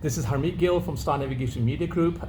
This is Harmeet Gill from Star Navigation Media Group.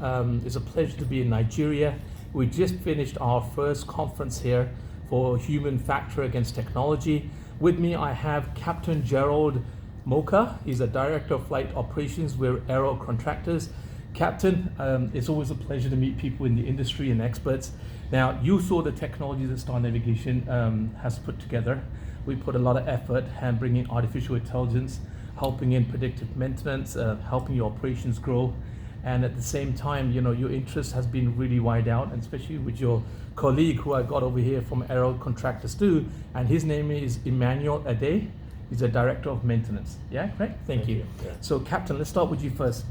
It's a pleasure to be in Nigeria. We just finished our first conference here for Human Factor Against Technology. With me, I have Captain Gerald Mocha. He's a Director of Flight Operations with Aero Contractors. Captain, it's always a pleasure to meet people in the industry and experts. Now, you saw the technology that Star Navigation has put together. We put a lot of effort in bringing artificial intelligence, helping in predictive maintenance, helping your operations grow. And at the same time, you know, your interest has been really wide out, and especially with your colleague who I got over here from Aero Contractors too, and his name is Emmanuel Ade. He's a Director of Maintenance. Yeah, correct? Thank you. Yeah. So Captain, let's start with you first.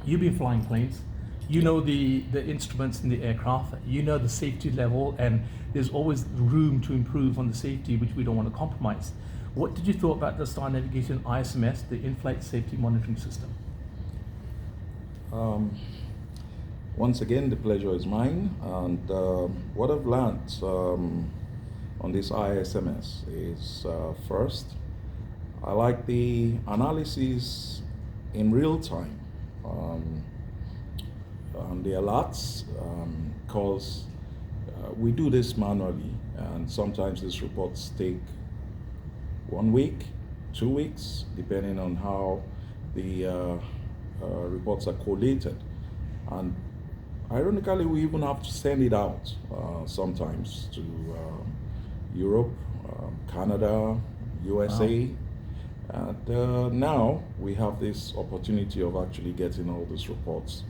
You've been flying planes. You know the instruments in the aircraft. You know the safety level, and there's always room to improve on the safety, which we don't want to compromise. What did you thought about the Star Navigation ISMS, the In-Flight Safety Monitoring System? Once again, the pleasure is mine, and what I've learned on this ISMS is first, I like the analysis in real time on the alerts, because we do this manually, and sometimes these reports take 1 week, 2 weeks, depending on how the reports are collated. And ironically, we even have to send it out sometimes to Europe, Canada, USA. Wow. And now we have this opportunity of actually getting all these reports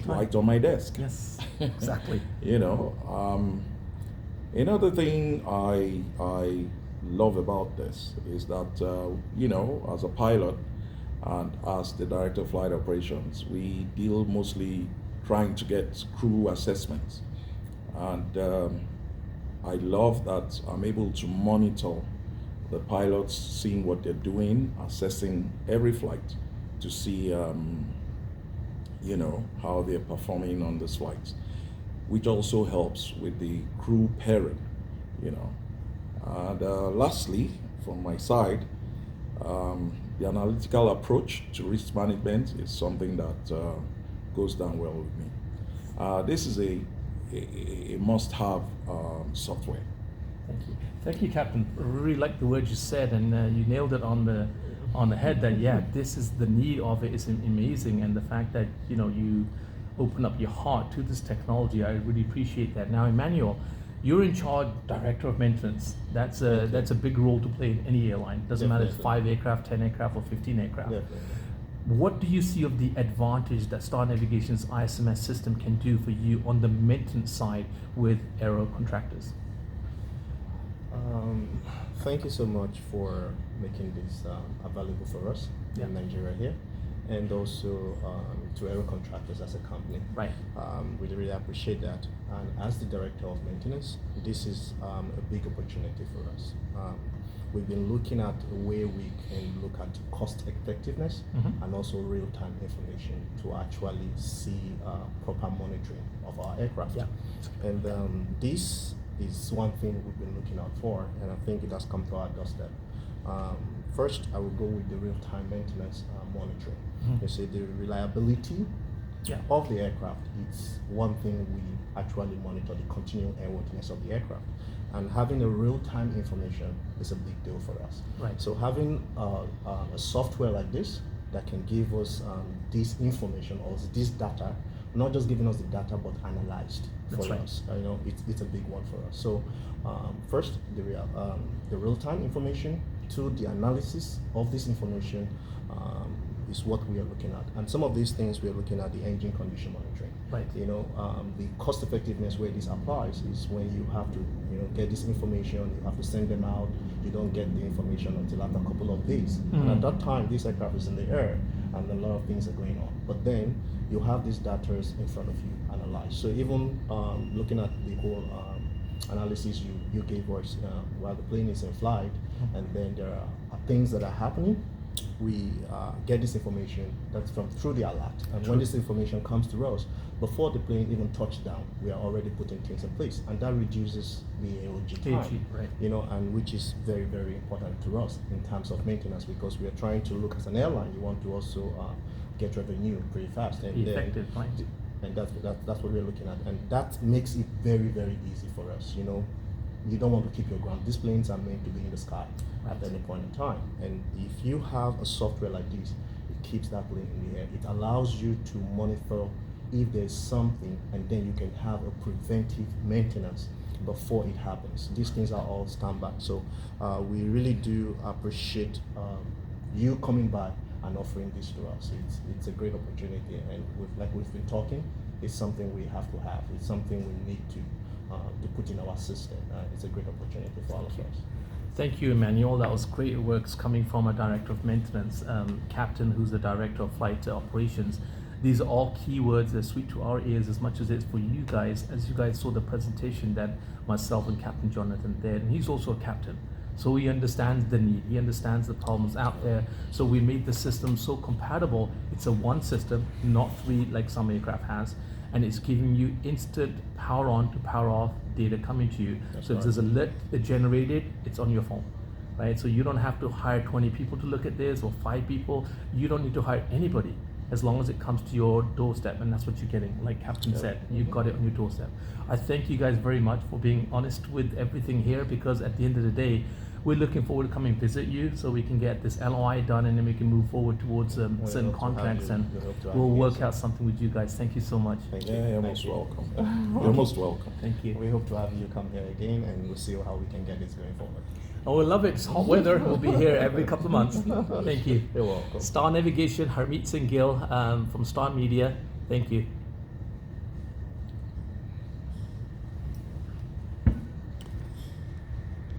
right on my desk. Yes, exactly. You know, another thing I love about this is that, you know, as a pilot and as the Director of Flight Operations, we deal mostly trying to get crew assessments. And I love that I'm able to monitor the pilots, seeing what they're doing, assessing every flight to see, you know, how they're performing on these flights, which also helps with the crew pairing, you know. And lastly, from my side, the analytical approach to risk management is something that goes down well with me. This is a must-have software. Thank you. Thank you, Captain. I really like the words you said, and you nailed it on the head. That yeah, this is the need of it is amazing, and the fact that you know you open up your heart to this technology, I really appreciate that. Now, Emmanuel, you're in charge, Director of Maintenance. That's a big role to play in any airline. Doesn't matter if it's 5 aircraft, 10 aircraft, or 15 aircraft. Definitely. What do you see of the advantage that Star Navigation's ISMS system can do for you on the maintenance side with Aero Contractors? Thank you so much for making this available for us in Nigeria here, and also to Aero Contractors as a company. Right. We really appreciate that. And as the Director of Maintenance, this is a big opportunity for us. We've been looking at a way we can look at cost effectiveness and also real-time information to actually see proper monitoring of our aircraft. Yeah. And this is one thing we've been looking out for, and I think it has come to our doorstep. First, I will go with the real-time maintenance monitoring. You see, the reliability of the aircraft, it's one thing we actually monitor, the continual airworthiness of the aircraft. And having a real-time information is a big deal for us. Right. So having a software like this that can give us this information or this data, not just giving us the data, but analyzed for us. You know, it's a big one for us. So first, the real-time information to the analysis of this information is what we are looking at. And some of these things we are looking at the engine condition monitoring. Right. You know, the cost effectiveness where this applies is when you have to, you know, get this information, you have to send them out. You don't get the information until after a couple of days. And at that time, this aircraft is in the air and a lot of things are going on. But then you have these data in front of you analyzed. So even looking at the whole analysis you gave us while the plane is in flight, and then there are things that are happening, we get this information that's from through the alert, and when this information comes to us, before the plane even touched down, we are already putting things in place, and that reduces the AOG time, right. and which is very, very important to us in terms of maintenance, because we are trying to look as an airline. You want to also get revenue pretty fast, and effective, right? And that's what we're looking at, and that makes it very, very easy for us. You don't want to keep your ground. These planes are meant to be in the sky at any point in time, and if you have a software like this, it keeps that plane in the air. It allows you to monitor if there's something, and then you can have a preventive maintenance before it happens. These things are all standby. So we really do appreciate you coming by and offering this to us. It's a great opportunity, and we've been talking, it's something we have to have. It's something we need to put in our system. It's a great opportunity for all of us. Thank you, Emmanuel. That was great works coming from a director of maintenance, Captain, who's the director of flight operations. These are all keywords that are sweet to our ears as much as it's for you guys. As you guys saw the presentation that myself and Captain Jonathan did, and he's also a captain. So he understands the need, he understands the problems out there. So we made the system so compatible. It's a one system, not three like some aircraft has, and it's giving you instant power on to power off data coming to you. That's so if there's a alert generated, it's on your phone, right? So you don't have to hire 20 people to look at this or 5 people. You don't need to hire anybody as long as it comes to your doorstep, and that's what you're getting. Like Captain said, you've got it on your doorstep. I thank you guys very much for being honest with everything here, because at the end of the day, we're looking forward to coming visit you so we can get this LOI done, and then we can move forward towards certain contracts, and we'll work out something with you guys. Thank you so much. Thank you. Yeah, you're most welcome. You're most welcome. Thank you. We hope to have you come here again, and we'll see how we can get this going forward. Oh, we love it. It's hot weather. We'll be here every couple of months. Thank you. You're welcome. Star Navigation, Harmeet Singh Gill from Star Media. Thank you.